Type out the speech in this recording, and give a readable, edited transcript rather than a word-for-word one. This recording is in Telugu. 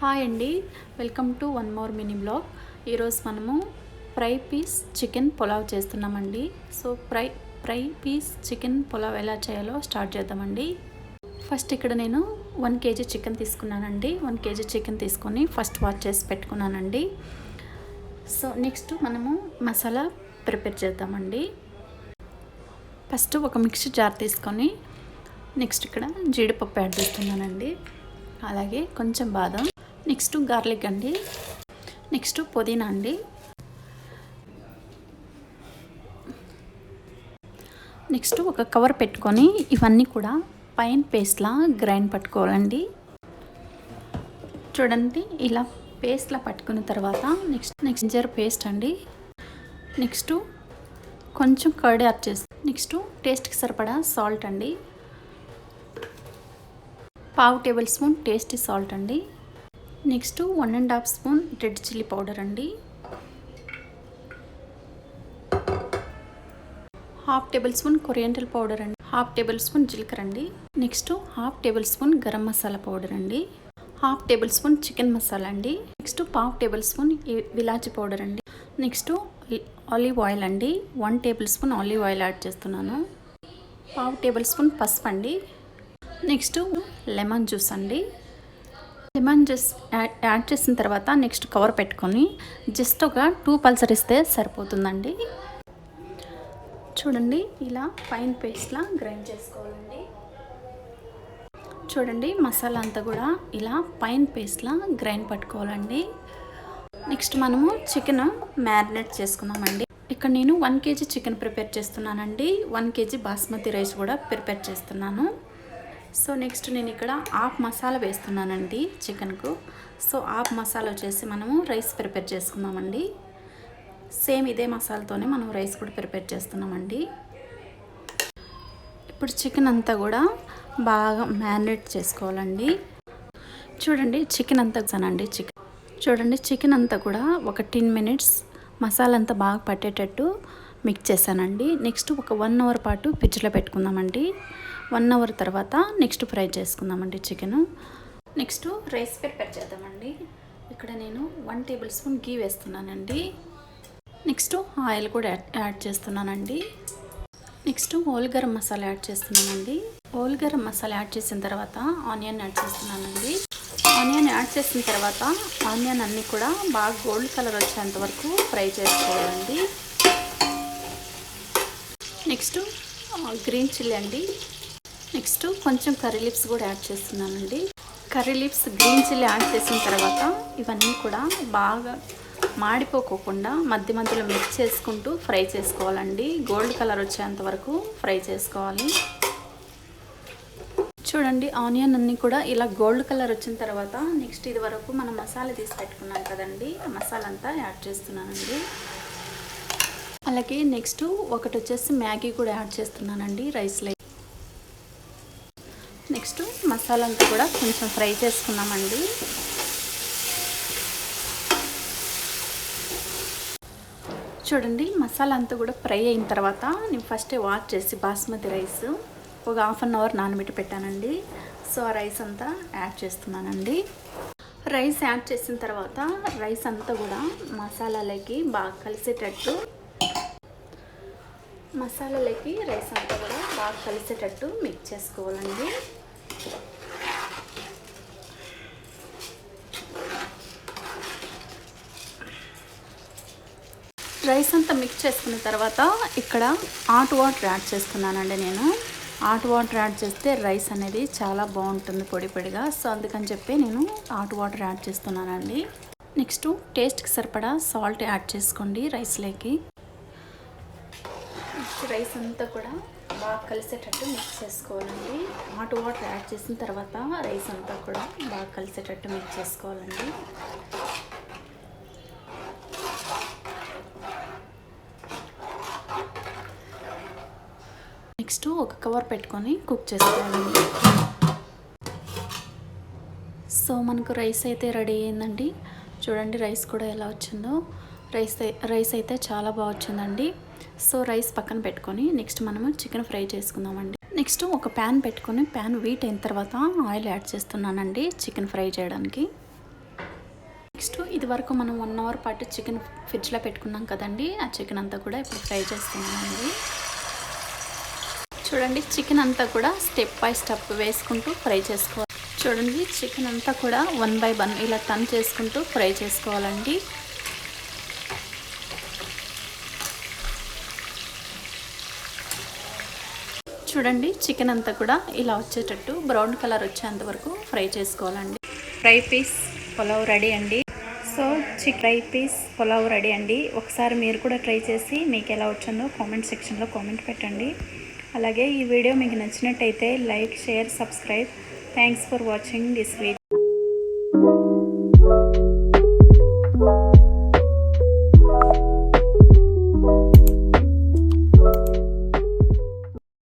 హాయ్ అండి, welcome to one more mini blog. ఈరోజు మనము ఫ్రై పీస్ చికెన్ పులావ్ చేస్తున్నామండి. So fry piece chicken pulao ఎలా చేయాలో స్టార్ట్ చేద్దామండి. ఫస్ట్ ఇక్కడ నేను 1 kg చికెన్ తీసుకున్నానండి. 1 kg చికెన్ తీసుకొని ఫస్ట్ వాష్ చేసి పెట్టుకున్నానండి. సో నెక్స్ట్ మనము మసాలా ప్రిపేర్ చేద్దామండి. ఫస్ట్ ఒక మిక్సీ జార్ తీసుకొని నెక్స్ట్ ఇక్కడ జీడిపప్పు యాడ్ చేస్తున్నానండి. అలాగే కొంచెం బాదం, నెక్స్ట్ గార్లిక్ అండి, నెక్స్ట్ పుదీనా అండి, నెక్స్ట్ ఒక కవర్ పెట్టుకొని ఇవన్నీ కూడా పైన పేస్ట్లా గ్రైండ్ పట్టుకోవాలండి. చూడండి, ఇలా పేస్ట్లా పట్టుకున్న తర్వాత నెక్స్ట్ జింజర్ పేస్ట్ అండి, నెక్స్ట్ కొంచెం కర్డ్ యాడ్ చేసి, నెక్స్ట్ టేస్ట్కి సరిపడా సాల్ట్ అండి, 1/2 టేబుల్ స్పూన్ టేస్టీ సాల్ట్ అండి, next 1.5 spoon red chilli powder అండి, 1/2 టేబుల్ స్పూన్ కొరియాండర్ పౌడర్ అండి, 1/2 టేబుల్ స్పూన్ జీలకర్ర అండి, next 1/2 table spoon garam masala powder అండి, 1/2 టేబుల్ స్పూన్ చికెన్ మసాలా అండి, నెక్స్ట్ 1/2 టేబుల్ స్పూన్ ఇలాచీ పౌడర్ అండి, నెక్స్ట్ ఆలివ్ ఆయిల్ అండి, 1 table spoon olive oil add చేస్తున్నాను, 1/2 టేబుల్ స్పూన్ పసుపు అండి, నెక్స్ట్ లెమన్ జ్యూస్ అండి. లెమన్ జ్యూస్ యాడ్ చేసిన తర్వాత నెక్స్ట్ కవర్ పెట్టుకొని జస్ట్ ఒక 2 పల్సర్ ఇస్తే సరిపోతుందండి. చూడండి, ఇలా ఫైన్ పేస్ట్లా గ్రైండ్ చేసుకోవాలండి. చూడండి, మసాలా అంతా కూడా ఇలా ఫైన్ పేస్ట్లా గ్రైండ్ పట్టుకోవాలండి. నెక్స్ట్ మనము చికెన్ మ్యారినేట్ చేసుకుందామండి. ఇక్కడ నేను 1 kg చికెన్ ప్రిపేర్ చేస్తున్నానండి. 1 kg బాస్మతి రైస్ కూడా ప్రిపేర్ చేస్తున్నాను. సో నెక్స్ట్ నేను ఇక్కడ హాఫ్ మసాలా వేస్తున్నానండి చికెన్కు. సో హాఫ్ మసాలా వచ్చేసి మనము రైస్ ప్రిపేర్ చేసుకుందామండి. సేమ్ ఇదే మసాలాతోనే మనం రైస్ కూడా ప్రిపేర్ చేస్తున్నామండి. ఇప్పుడు చికెన్ అంతా కూడా బాగా మ్యారినేట్ చేసుకోవాలండి. చూడండి, చికెన్ అంతా చికెన్ అంతా కూడా ఒక 10 మినిట్స్ మసాలా అంతా బాగా పట్టేటట్టు మిక్స్ చేశానండి. నెక్స్ట్ ఒక 1 అవర్ పాటు ఫ్రిడ్జ్లో పెట్టుకుందామండి. 1 అవర్ తర్వాత నెక్స్ట్ ఫ్రై చేసుకుందామండి చికెను. నెక్స్ట్ రైస్ ప్రిపేర్ చేద్దామండి. ఇక్కడ నేను 1 టేబుల్ స్పూన్ గీ వేస్తున్నానండి. నెక్స్ట్ ఆయిల్ కూడా యాడ్ చేస్తున్నానండి. Next whole garam masala add చేస్తున్నానండి. హోల్ గరం మసాలా యాడ్ చేసిన తర్వాత ఆనియన్ యాడ్ చేస్తున్నానండి. ఆనియన్ యాడ్ చేసిన తర్వాత ఆనియన్ అన్నీ కూడా బాగా గోల్డ్ కలర్ వచ్చేంత వరకు ఫ్రై చేసుకోవాలండి. నెక్స్ట్ గ్రీన్ చిల్లీ అండి, నెక్స్ట్ కొంచెం కర్రీ లీవ్స్ కూడా యాడ్ చేస్తున్నానండి. Curry leaves, green chilli add చేసిన తర్వాత ఇవన్నీ కూడా బాగా మాడిపోకుండా మధ్య మధ్యలో మిక్స్ చేసుకుంటూ ఫ్రై చేసుకోవాలండి. గోల్డ్ కలర్ వచ్చేంత వరకు ఫ్రై చేసుకోవాలి. చూడండి, ఆనియన్ అన్నీ కూడా ఇలా గోల్డ్ కలర్ వచ్చిన తర్వాత నెక్స్ట్ ఇది వరకు మనం మసాలా తీసి పెట్టుకున్నాం కదండి, ఆ మసాలా అంతా యాడ్ చేస్తున్నానండి. అలాగే నెక్స్ట్ ఒకటి వచ్చేసి మ్యాగీ కూడా యాడ్ చేస్తున్నానండి రైస్లో. నెక్స్ట్ మసాలా అంతా కూడా కొంచెం ఫ్రై చేసుకున్నామండి. చూడండి, మసాలా అంతా కూడా ఫ్రై అయిన తర్వాత నేను ఫస్ట్ వాష్ చేసి బాస్మతి రైస్ ఒక 1/2 అవర్ నానబెట్టి పెట్టానండి. సో ఆ రైస్ అంతా యాడ్ చేస్తున్నానండి. రైస్ యాడ్ చేసిన తర్వాత రైస్ అంతా కూడా మసాలాలకి బాగా కలిసేటట్టు మిక్స్ చేసుకోవాలండి. రైస్ అంతా మిక్స్ చేసుకున్న తర్వాత ఇక్కడ హాట్ వాటర్ యాడ్ చేస్తున్నానండి. నేను హాట్ వాటర్ యాడ్ చేస్తే రైస్ అనేది చాలా బాగుంటుంది పొడి పొడిగా. సో అందుకని చెప్పి నేను హాట్ వాటర్ యాడ్ చేస్తున్నానండి. నెక్స్ట్ టేస్ట్కి సరిపడా సాల్ట్ యాడ్ చేసుకోండి రైస్లోకి. రైస్ అంతా కూడా బాగా కలిసేటట్టు మిక్స్ చేసుకోవాలండి. హాట్ వాటర్ యాడ్ చేసిన తర్వాత రైస్ అంతా కూడా బాగా కలిసేటట్టు మిక్స్ చేసుకోవాలండి. నెక్స్ట్ ఒక కవర్ పెట్టుకొని కుక్ చేసుకోవాలండి. సో మనకు రైస్ అయితే రెడీ అయ్యిందండి. చూడండి రైస్ కూడా ఎలా వచ్చిందో. రైస్ అయితే చాలా బాగా వచ్చిందండి. సో రైస్ పక్కన పెట్టుకొని నెక్స్ట్ మనము చికెన్ ఫ్రై చేసుకుందామండి. నెక్స్ట్ ఒక ప్యాన్ పెట్టుకొని ప్యాన్ హీట్ అయిన తర్వాత ఆయిల్ యాడ్ చేస్తున్నానండి చికెన్ ఫ్రై చేయడానికి. నెక్స్ట్ ఇది వరకు మనం 1 అవర్ పాటు చికెన్ ఫ్రిడ్జ్లో పెట్టుకున్నాం కదండి. ఆ చికెన్ అంతా కూడా ఇప్పుడు ఫ్రై చేస్తున్నామండి. చూడండి చికెన్ అంతా కూడా స్టెప్ బై స్టెప్ వేసుకుంటూ ఫ్రై చేసుకోవాలి. చూడండి చికెన్ అంతా కూడా 1 బై 1 ఇలా టర్న్ చేసుకుంటూ ఫ్రై చేసుకోవాలండి. చూడండి చికెన్ అంతా కూడా ఇలా వచ్చేటట్టు బ్రౌన్ కలర్ వచ్చేంత వరకు ఫ్రై చేసుకోవాలండి. ఫ్రై పీస్ పులావ్ రెడీ అండి. So fry piece pulao ready అండి. ఒకసారి మీరు కూడా ట్రై చేసి మీకు ఎలా వచ్చిందో కామెంట్ సెక్షన్లో కామెంట్ పెట్టండి. అలాగే ఈ వీడియో మీకు నచ్చినట్టయితే like, share, subscribe. Thanks for watching this video.